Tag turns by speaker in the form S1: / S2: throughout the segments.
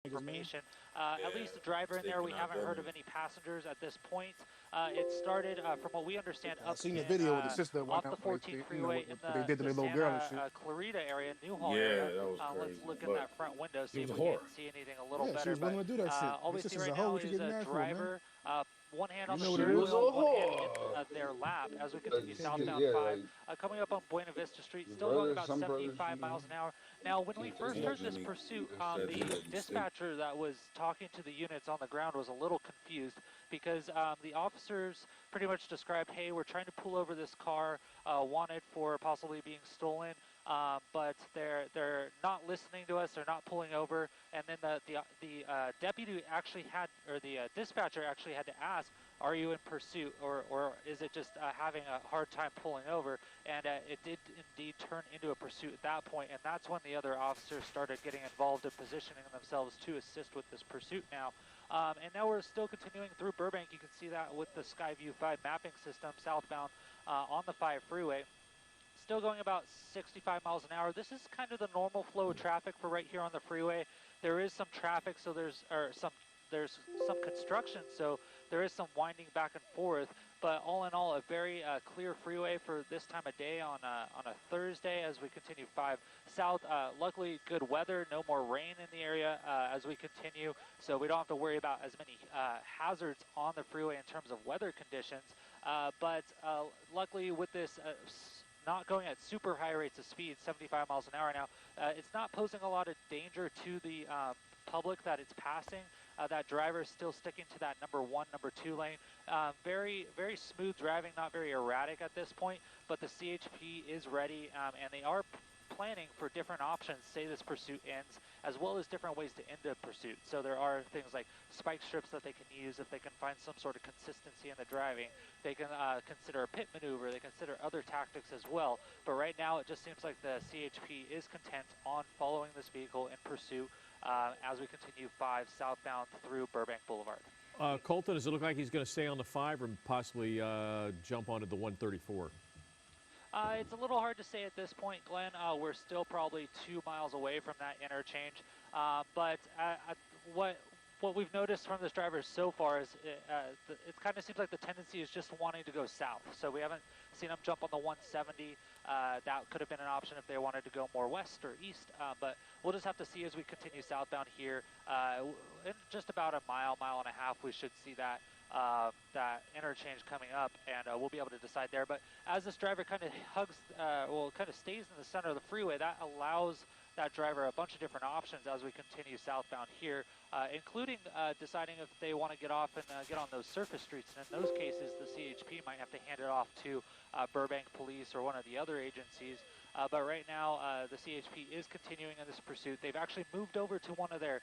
S1: information. At least the driver in there, we haven't heard of any passengers at this point. It started, from what we understand,
S2: I
S1: up
S2: seen
S1: in,
S2: the video with the sister
S1: off
S2: went
S1: the
S2: out,
S1: 14 freeway in
S2: what they did to
S1: the
S2: their little girl and
S1: Santa
S2: shit.
S1: Clarita area, Newhall area.
S3: Yeah, that was crazy.
S1: Let's look in that front window, see if
S3: was a
S1: we can
S3: whore.
S1: see anything a little
S2: Yeah, she
S1: better.
S2: was willing to do that shit.
S1: All we
S2: Your
S1: see
S2: sister's
S1: right
S2: a hoe.
S1: now
S2: What you
S1: is
S2: getting
S1: a
S2: mad for, man?
S1: driver, one hand on
S2: You
S1: the
S2: know what it
S1: steering
S2: is?
S1: wheel, one hand in their lap as we continue southbound 5, coming up on Buena Vista Street, still going about 75 miles an hour. Now, when we first heard this pursuit, the dispatcher that was talking to the units on the ground was a little confused because the officers pretty much described, hey, we're trying to pull over this car wanted for possibly being stolen, but they're not listening to us, they're not pulling over. And then the deputy actually had, or the dispatcher actually had to ask, are you in pursuit, or is it just having a hard time pulling over? And it did indeed turn into a pursuit at that point, and that's when the other officers started getting involved and positioning themselves to assist with this pursuit now. And now we're still continuing through Burbank. You can see that with the Skyview 5 mapping system southbound on the 5 freeway. Still going about 65 miles an hour. This is kind of the normal flow of traffic for right here on the freeway. There is some traffic, so there's some construction, so there is some winding back and forth. But all in all, a very clear freeway for this time of day on a Thursday as we continue 5 south. Luckily, good weather, no more rain in the area as we continue, so we don't have to worry about as many hazards on the freeway in terms of weather conditions. But luckily, with this not going at super high rates of speed, 75 miles an hour now, it's not posing a lot of danger to the public that it's passing. That driver is still sticking to that number 1, number 2 lane. Very, very smooth driving, not very erratic at this point, but the CHP is ready, and they are planning for different options, say this pursuit ends, as well as different ways to end a pursuit. So there are things like spike strips that they can use if they can find some sort of consistency in the driving. They can consider a pit maneuver, they consider other tactics as well. But right now it just seems like the CHP is content on following this vehicle in pursuit as we continue 5 southbound through Burbank Boulevard.
S4: Colton, does it look like he's going to stay on the 5 or possibly jump onto the 134?
S1: It's a little hard to say at this point, Glenn. We're still probably 2 miles away from that interchange. But what we've noticed from this driver so far is it kind of seems like the tendency is just wanting to go south. So we haven't seen him jump on the 170. That could have been an option if they wanted to go more west or east. But we'll just have to see as we continue southbound here. In just about a mile, mile and a half, we should see that interchange coming up, and we'll be able to decide there. But as this driver kind of kind of stays in the center of the freeway, that allows that driver a bunch of different options as we continue southbound here, including deciding if they want to get off and get on those surface streets. And in those cases, the CHP might have to hand it off to Burbank Police or one of the other agencies. But right now, the CHP is continuing in this pursuit. They've actually moved over to one of their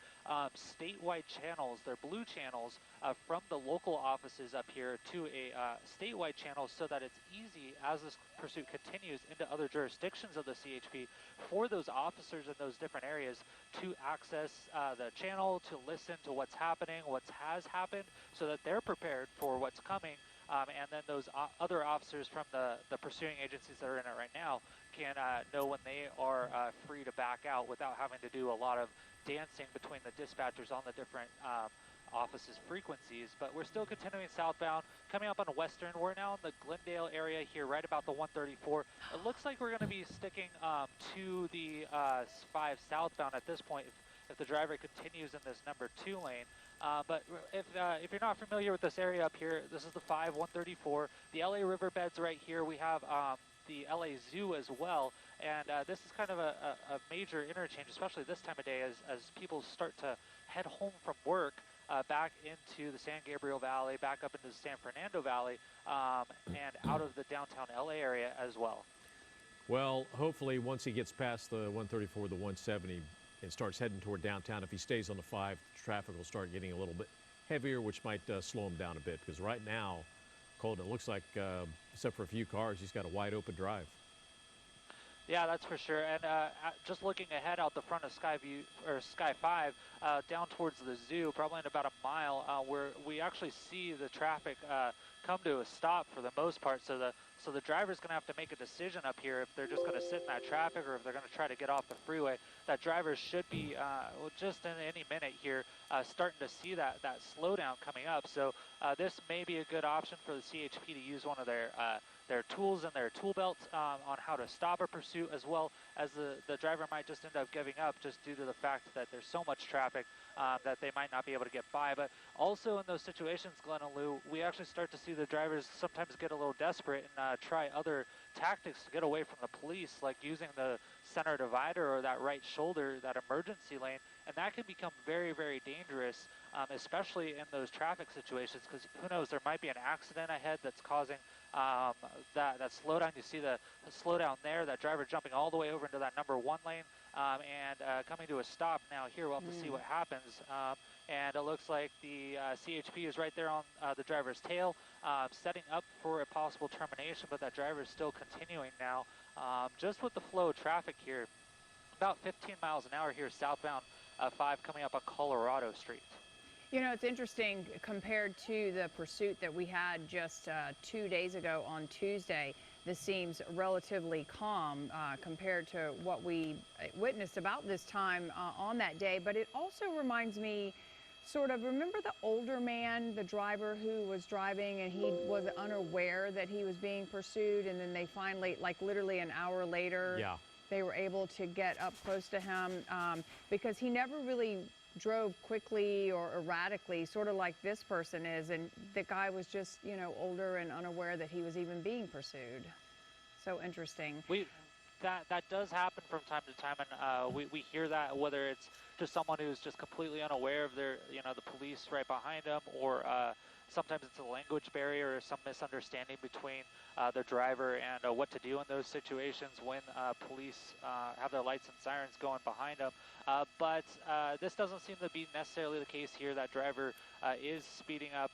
S1: statewide channels, their blue channels, from the local offices up here to a statewide channel so that it's easy as this pursuit continues into other jurisdictions of the CHP for those officers in those different areas to access the channel, to listen to what's happening, what has happened, so that they're prepared for what's coming. And then those other officers from the pursuing agencies that are in it right now can know when they are free to back out without having to do a lot of dancing between the dispatchers on the different offices' frequencies. But we're still continuing southbound, coming up on Western. We're now in the Glendale area here, right about the 134. It looks like we're going to be sticking to the 5 southbound at this point if the driver continues in this number 2 lane. But if you're not familiar with this area up here, this is the 5 134. The LA riverbed's right here. We have the LA Zoo as well, and this is kind of a major interchange, especially this time of day as people start to head home from work back into the San Gabriel Valley, back up into the San Fernando Valley, and out of the downtown LA area as well.
S4: Well, hopefully once he gets past the 134, the 170, and starts heading toward downtown, if he stays on the 5, traffic will start getting a little bit heavier, which might slow him down a bit, because right now, Colton, it looks like, except for a few cars, he's got a wide open drive.
S1: Yeah, that's for sure. And just looking ahead out the front of Skyview or Sky 5, down towards the zoo, probably in about a mile, where we actually see the traffic come to a stop for the most part. So the So the driver's going to have to make a decision up here if they're just going to sit in that traffic or if they're going to try to get off the freeway. That driver should be just in any minute here starting to see that slowdown coming up. So this may be a good option for the CHP to use one of their tools in their tool belt on how to stop a pursuit, as well as the driver might just end up giving up just due to the fact that there's so much traffic that they might not be able to get by. But also in those situations, Glenn and Lou, we actually start to see the drivers sometimes get a little desperate and try other tactics to get away from the police, like using the center divider or that right shoulder, that emergency lane, and that can become very, very dangerous, especially in those traffic situations, because who knows, there might be an accident ahead that's causing that slowdown. You see the slowdown there, that driver jumping all the way over into that number 1 lane and coming to a stop now here. We'll have to see what happens. And it looks like the CHP is right there on the driver's tail, setting up for a possible termination, but that driver is still continuing now. Just with the flow of traffic here, about 15 miles an hour here southbound 5 coming up on Colorado Street.
S2: You know, it's interesting compared to the pursuit that we had just 2 days ago on Tuesday. This seems relatively calm compared to what we witnessed about this time on that day. But it also reminds me sort of, remember the older man, the driver who was driving and he was unaware that he was being pursued, and then they finally, like literally an hour later, they were able to get up close to him because he never really drove quickly or erratically, sort of like this person is, and the guy was just, you know, older and unaware that he was even being pursued. So interesting.
S1: That does happen from time to time, and we hear that, whether it's just someone who's just completely unaware of the police right behind them, or sometimes it's a language barrier or some misunderstanding between the driver and what to do in those situations when police have their lights and sirens going behind them. But this doesn't seem to be necessarily the case here. That driver is speeding up,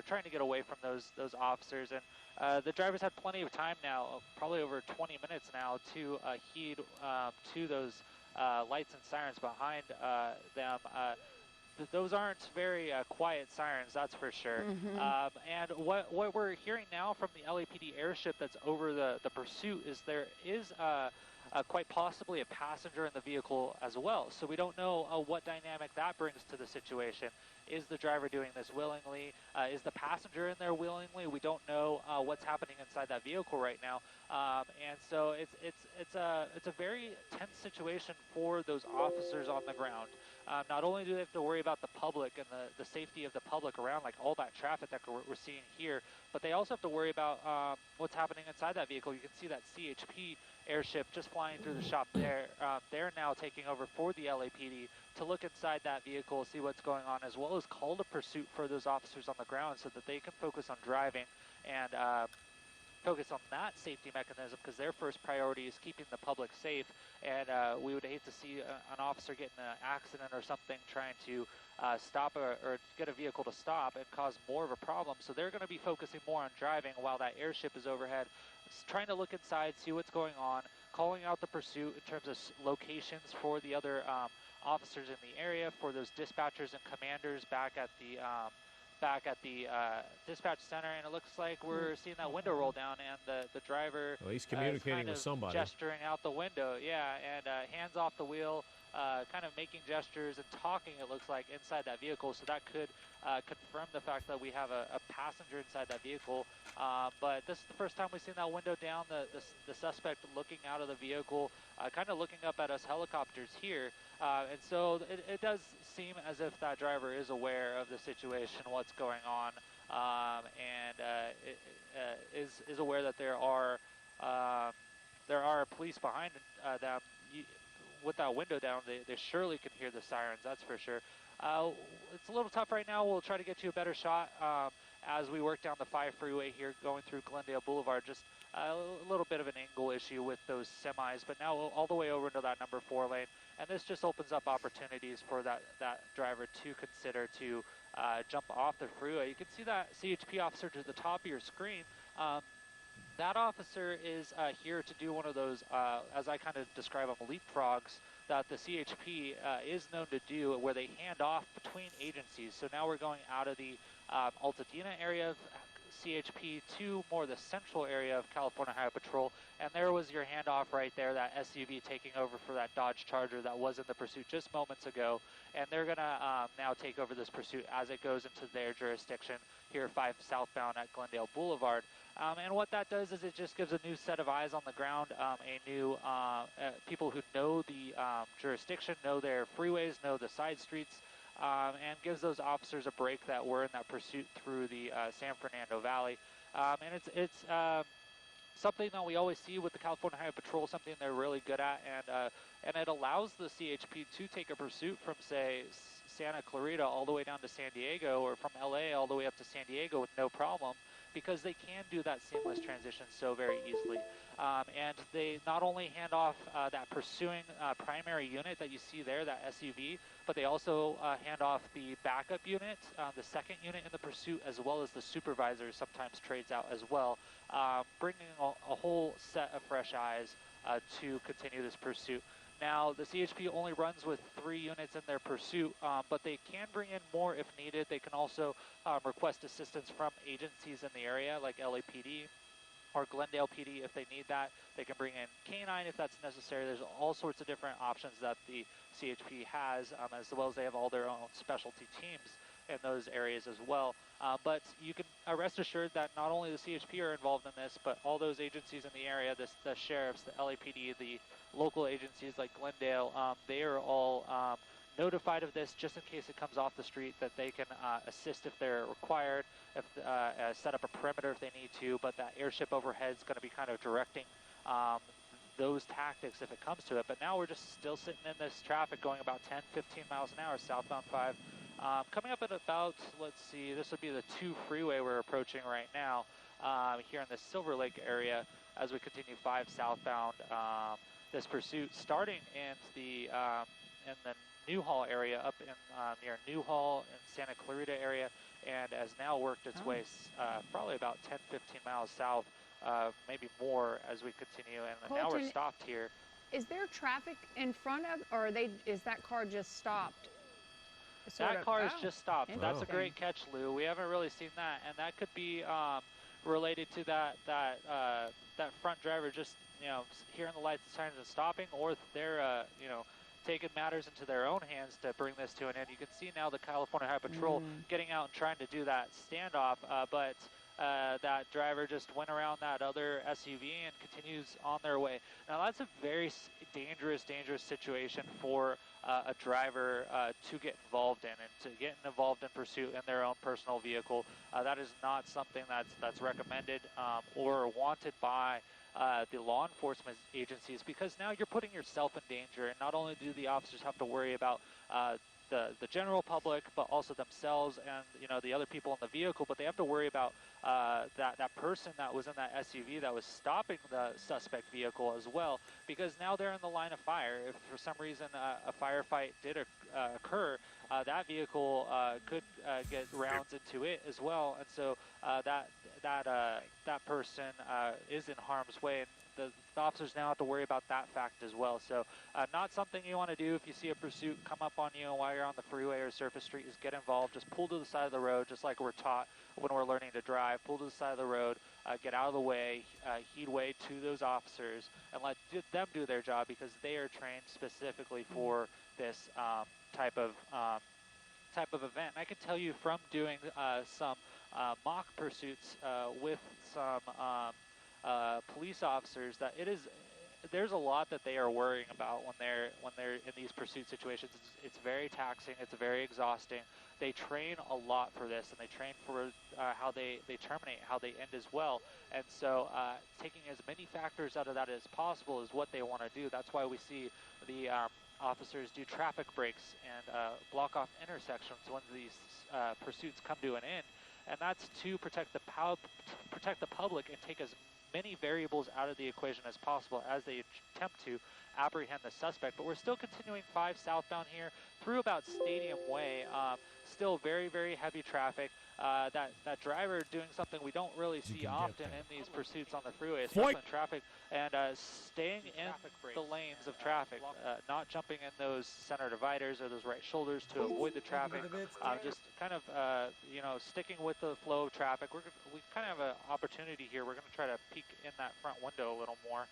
S1: trying to get away from those officers, and the driver's had plenty of time now, probably over 20 minutes now, to heed to those lights and sirens behind them. Those aren't very quiet sirens, that's for sure. And what we're hearing now from the LAPD airship that's over the pursuit is there is quite possibly a passenger in the vehicle as well. So we don't know what dynamic that brings to the situation. Is the driver doing this willingly? Is the passenger in there willingly? We don't know what's happening inside that vehicle right now. And so it's a very tense situation for those officers on the ground. Not only do they have to worry about the public and the safety of the public around, like all that traffic that we're seeing here, but they also have to worry about what's happening inside that vehicle. You can see that CHP airship just flying through the shop there. They're now taking over for the LAPD to look inside that vehicle, see what's going on, as well as call to pursuit for those officers on the ground so that they can focus on driving and focus on that safety mechanism, because their first priority is keeping the public safe. And we would hate to see an officer get in an accident or something trying to stop or get a vehicle to stop and cause more of a problem. So they're going to be focusing more on driving while that airship is overhead, trying to look inside, see what's going on, calling out the pursuit in terms of locations for the other officers in the area, for those dispatchers and commanders back at the dispatch center. And it looks like we're seeing that window roll down, and the driver
S4: he's communicating with somebody,
S1: gesturing out the window, and hands off the wheel, kind of making gestures and talking, it looks like, inside that vehicle. So that could confirm the fact that we have a passenger inside that vehicle. But this is the first time we've seen that window down, the suspect looking out of the vehicle, kind of looking up at us helicopters here. And so it does seem as if that driver is aware of the situation, what's going on, and is aware that there are police behind them. With that window down, they surely can hear the sirens, that's for sure. It's a little tough right now. We'll try to get you a better shot as we work down the 5 freeway here, going through Glendale Boulevard. Just a little bit of an angle issue with those semis, but now all the way over into that number 4 lane. And this just opens up opportunities for that driver to consider to jump off the freeway. You can see that CHP officer to the top of your screen. That officer is here to do one of those, as I kind of describe them, leapfrogs that the CHP is known to do, where they hand off between agencies. So now we're going out of the Altadena area, CHP to more the central area of California Highway Patrol, and there was your handoff right there, that SUV taking over for that Dodge Charger that was in the pursuit just moments ago, and they're going to now take over this pursuit as it goes into their jurisdiction here 5 southbound at Glendale Boulevard. And what that does is it just gives a new set of eyes on the ground, a new people who know the jurisdiction, know their freeways, know the side streets, and gives those officers a break that were in that pursuit through the San Fernando Valley. And it's something that we always see with the California Highway Patrol, something they're really good at, and it allows the CHP to take a pursuit from, say, Santa Clarita all the way down to San Diego, or from LA all the way up to San Diego with no problem, because they can do that seamless transition so very easily. And they not only hand off that pursuing primary unit that you see there, that SUV, but they also hand off the backup unit, the second unit in the pursuit, as well as the supervisor sometimes trades out as well, bringing a whole set of fresh eyes to continue this pursuit. Now, the CHP only runs with 3 units in their pursuit, but they can bring in more if needed. They can also request assistance from agencies in the area, like LAPD or Glendale PD if they need that. They can bring in K9 if that's necessary. There's all sorts of different options that the CHP has, as well as they have all their own specialty teams in those areas as well. But you can rest assured that not only the CHP are involved in this, but all those agencies in the area, the sheriffs, the LAPD, the local agencies like Glendale, they are all notified of this just in case it comes off the street, that they can assist if they're required, if set up a perimeter if they need to, but that airship overhead is going to be kind of directing those tactics if it comes to it. But now we're just still sitting in this traffic going about 10, 15 miles an hour, southbound 5. Coming up at about, let's see, this would be the 2 freeway we're approaching right now here in the Silver Lake area as we continue 5 southbound. This pursuit starting in the Newhall area, up in near Newhall and Santa Clarita area, and has now worked its way probably about 10, 15 miles south, maybe more as we continue. And
S2: Colton,
S1: now we're stopped here.
S2: Is there traffic in front of, or is that car just stopped?
S1: That car is just stopped. That's a great catch, Lou. We haven't really seen that, and that could be related to that front driver just hearing the lights and sirens and stopping, or they're taking matters into their own hands to bring this to an end. You can see now the California Highway Patrol getting out and trying to do that standoff, but that driver just went around that other SUV and continues on their way. Now that's a very dangerous situation for a driver to get involved in, and to get involved in pursuit in their own personal vehicle. That is not something that's recommended or wanted by the law enforcement agencies, because now you're putting yourself in danger, and not only do the officers have to worry about the general public, but also themselves and the other people in the vehicle, but they have to worry about that person that was in that SUV that was stopping the suspect vehicle as well, because now they're in the line of fire. If for some reason a firefight did occur, that vehicle could get rounds into it as well, and so that person is in harm's way, and the officers now have to worry about that fact as well. So not something you want to do if you see a pursuit come up on you while you're on the freeway or surface street. Is get involved. Just pull to the side of the road, just like we're taught when we're learning to drive. Pull to the side of the road, get out of the way, heed way to those officers, and let them do their job, because they are trained specifically for this type of event. And I can tell you from doing some mock pursuits with some police officers that there's a lot that they are worrying about when they're in these pursuit situations. It's very taxing. It's very exhausting. They train a lot for this, and they train for how they terminate, how they end as well. And so taking as many factors out of that as possible is what they want to do. That's why we see the officers do traffic breaks and block off intersections when these pursuits come to an end. And that's to protect the public and take as many variables out of the equation as possible as they attempt to apprehend the suspect. But we're still continuing 5 southbound here through about Stadium Way. still very, very heavy traffic. That driver doing something we don't really see often in these pursuits on the freeway, especially in traffic, and staying in the lanes of traffic, not jumping in those center dividers or those right shoulders to avoid the traffic, just kind of, sticking with the flow of traffic. We kind of have an opportunity here. We're going to try to peek in that front window a little more.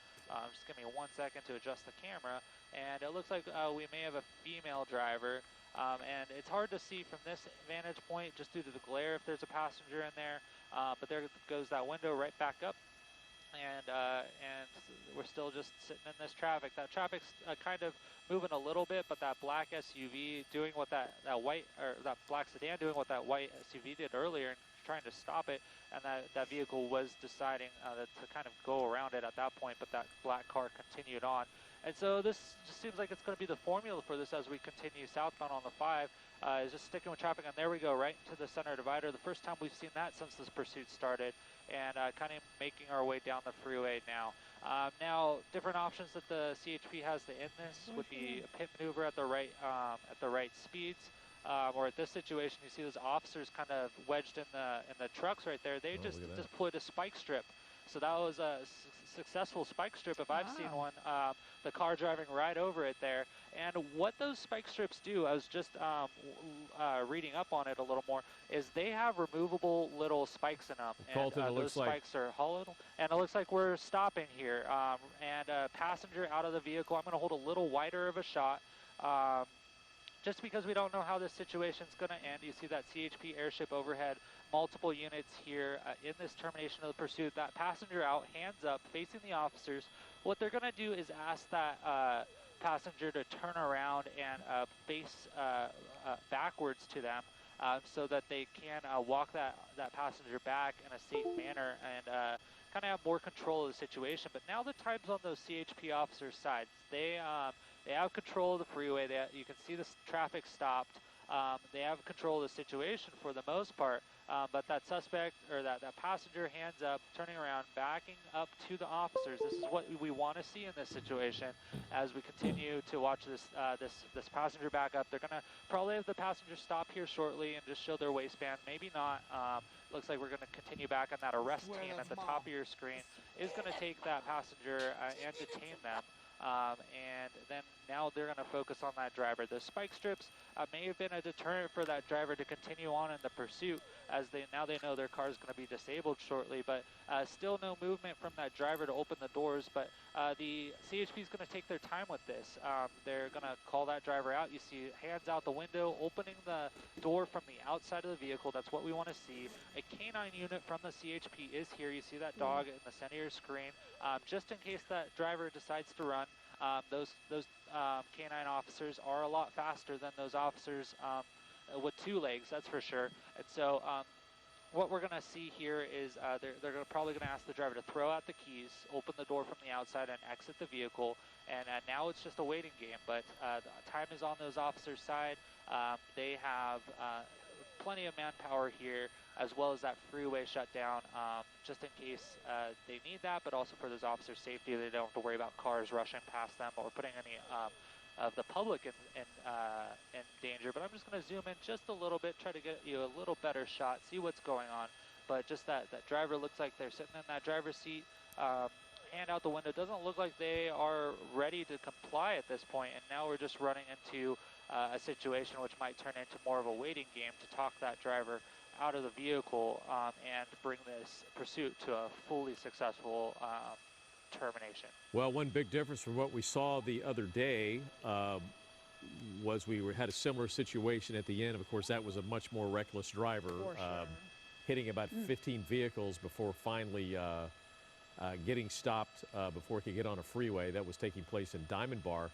S1: Just give me 1 second to adjust the camera, and it looks like we may have a female driver. And it's hard to see from this vantage point just due to the glare if there's a passenger in there, but there goes that window right back up, and we're still just sitting in this traffic. That traffic's kind of moving a little bit, but that black SUV doing what that black sedan doing what that white SUV did earlier and trying to stop it, and that vehicle was deciding to kind of go around it at that point, but that black car continued on. And so this just seems like it's going to be the formula for this as we continue southbound on the 5, is just sticking with traffic. And there we go, right into the center divider. The first time we've seen that since this pursuit started, and kind of making our way down the freeway now. Now, different options that the CHP has to end this would be a pit maneuver at the right speeds. Or at this situation, you see those officers kind of wedged in the trucks right there. They just deployed a spike strip. So that was a successful spike strip if I've seen one. The car driving right over it there. And what those spike strips do, I was just reading up on it a little more, is they have removable little spikes in them.
S4: Colton,
S1: and those spikes are hollowed. And it looks like we're stopping here. And a passenger out of the vehicle. I'm going to hold a little wider of a shot. Just because we don't know how this situation is going to end. You see that CHP airship overhead, multiple units here in this termination of the pursuit. That passenger out, hands up, facing the officers. What they're going to do is ask that passenger to turn around and face backwards to them so that they can walk that passenger back in a safe manner and kind of have more control of the situation. But now the time's on those CHP officers' sides. They have control of the freeway. You can see the traffic stopped. They have control of the situation for the most part, but that suspect or that passenger, hands up, turning around, backing up to the officers. This is what we want to see in this situation as we continue to watch this passenger back up. They're going to probably have the passenger stop here shortly and just show their waistband. Maybe not. Looks like we're going to continue back, on that arrest team at the top of your screen is going to take that passenger and detain them. And then now they're going to focus on that driver. The spike strips may have been a deterrent for that driver to continue on in the pursuit, as now they know their car is going to be disabled shortly, but still no movement from that driver to open the doors. But the CHP is going to take their time with this. They're going to call that driver out. You see hands out the window, opening the door from the outside of the vehicle. That's what we want to see. A canine unit from the CHP is here. You see that dog in the center of your screen. Just in case that driver decides to run, those canine officers are a lot faster than those officers with 2 legs, that's for sure. And so what we're going to see here is they're probably going to ask the driver to throw out the keys, open the door from the outside, and exit the vehicle. And now it's just a waiting game, but the time is on those officers' side. They have plenty of manpower here, as well as that freeway shutdown, just in case they need that, but also for those officers' safety. They don't have to worry about cars rushing past them or putting any of the public in danger. But I'm just going to zoom in just a little bit, try to get you a little better shot, see what's going on. But just that driver looks like they're sitting in that driver's seat, hand out the window. Doesn't look like they are ready to comply at this point, and now we're just running into a situation which might turn into more of a waiting game to talk that driver out of the vehicle and bring this pursuit to a fully successful termination.
S4: Well, one big difference from what we saw the other day was we had a similar situation at the end. Of course, that was a much more reckless driver, hitting about 15 vehicles before finally getting stopped before he could get on a freeway. That was taking place in Diamond Bar.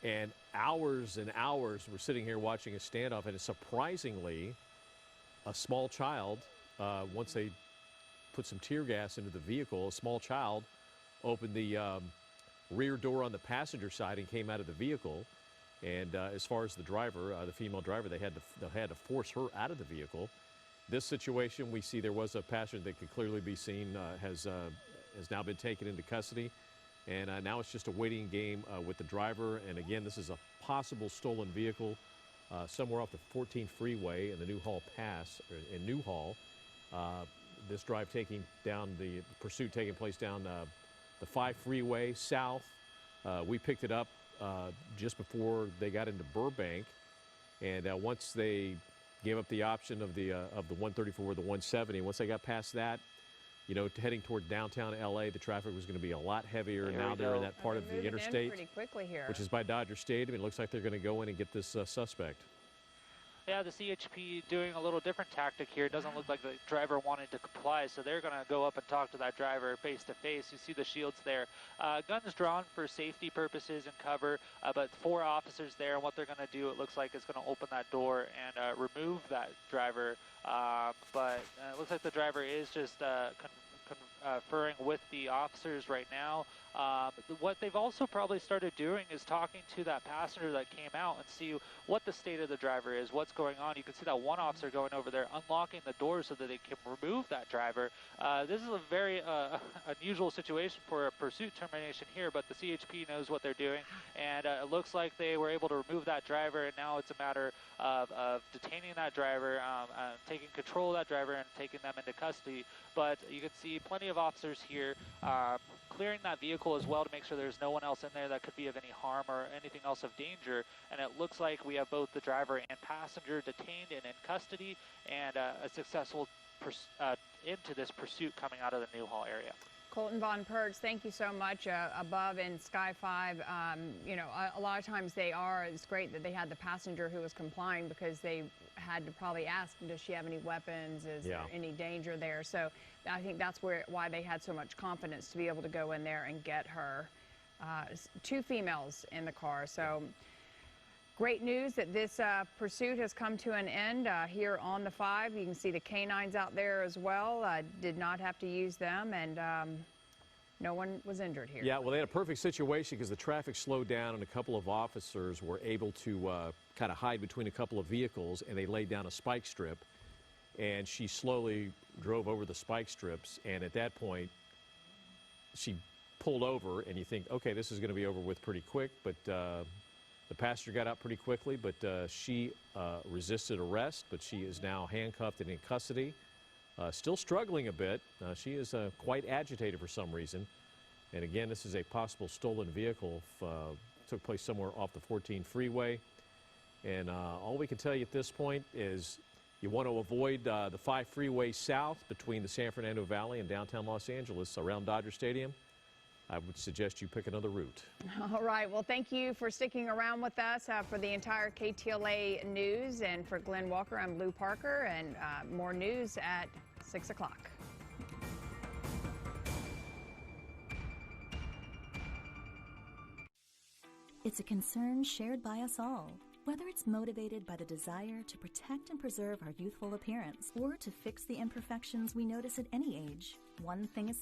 S4: And hours we're sitting here watching a standoff, and surprisingly, a small child, once they put some tear gas into the vehicle, a small child opened the rear door on the passenger side and came out of the vehicle. And as far as the driver, the female driver, they had to force her out of the vehicle. This situation, we see there was a passenger that could clearly be seen has now been taken into custody. And now it's just a waiting game with the driver. And again, this is a possible stolen vehicle. somewhere off the 14 freeway in the Newhall Pass, or in Newhall. This drive taking down the pursuit taking place down the 5 freeway south. We picked it up just before they got into Burbank, and once they gave up the option of the 134 or the 170, once they got past that, you know, heading toward downtown LA, the traffic was going to be a lot heavier. Now they're in that part of the interstate,
S2: pretty quickly here,
S4: which is by Dodger Stadium. It looks like they're going to go in and get this suspect.
S1: Yeah, the CHP doing a little different tactic here. It doesn't look like the driver wanted to comply, so they're going to go up and talk to that driver face to face. You see the shields there. Guns drawn for safety purposes and cover, but 4 officers there, and what they're going to do, it looks like, is going to open that door and remove that driver. But it looks like the driver is just conferring with the officers right now. What they've also probably started doing is talking to that passenger that came out and see what the state of the driver is, what's going on. You can see that one officer going over there, unlocking the door so that they can remove that driver. This is a very unusual situation for a pursuit termination here, but the CHP knows what they're doing, and it looks like they were able to remove that driver, and now it's a matter of detaining that driver, taking control of that driver and taking them into custody. But you can see plenty of officers here clearing that vehicle as well to make sure there's no one else in there that could be of any harm or anything else of danger. And it looks like we have both the driver and passenger detained and in custody, and a successful end to this pursuit coming out of the Newhall area.
S2: Colton Von Pertz, thank you so much. Above in Sky 5, you know, a lot of times it's great that they had the passenger who was complying, because they had to probably ask, does she have any weapons? Is there any danger there? So I think that's why they had so much confidence to be able to go in there and get her. 2 females in the car. So great news that this pursuit has come to an end here on the 5. You can see the canines out there as well. Did not have to use them, and no one was injured here.
S4: Yeah, well, they had a perfect situation because the traffic slowed down and a couple of officers were able to kind of hide between a couple of vehicles, and they laid down a spike strip, and she slowly drove over the spike strips, and at that point she pulled over, and you think, okay, this is going to be over with pretty quick, but the passenger got out pretty quickly, but she resisted arrest, but she is now handcuffed and in custody. Still struggling a bit. She is quite agitated for some reason. And again, this is a possible stolen vehicle. Took place somewhere off the 14 freeway. And all we can tell you at this point is you want to avoid the 5 freeway south between the San Fernando Valley and downtown Los Angeles around Dodger Stadium. I would suggest you pick another route.
S2: All right. Well, thank you for sticking around with us for the entire KTLA news. And for Glenn Walker, I'm Lou Parker, and more news at 6 o'clock.
S3: It's a concern shared by us all. Whether it's motivated by the desire to protect and preserve our youthful appearance or to fix the imperfections we notice at any age, one thing is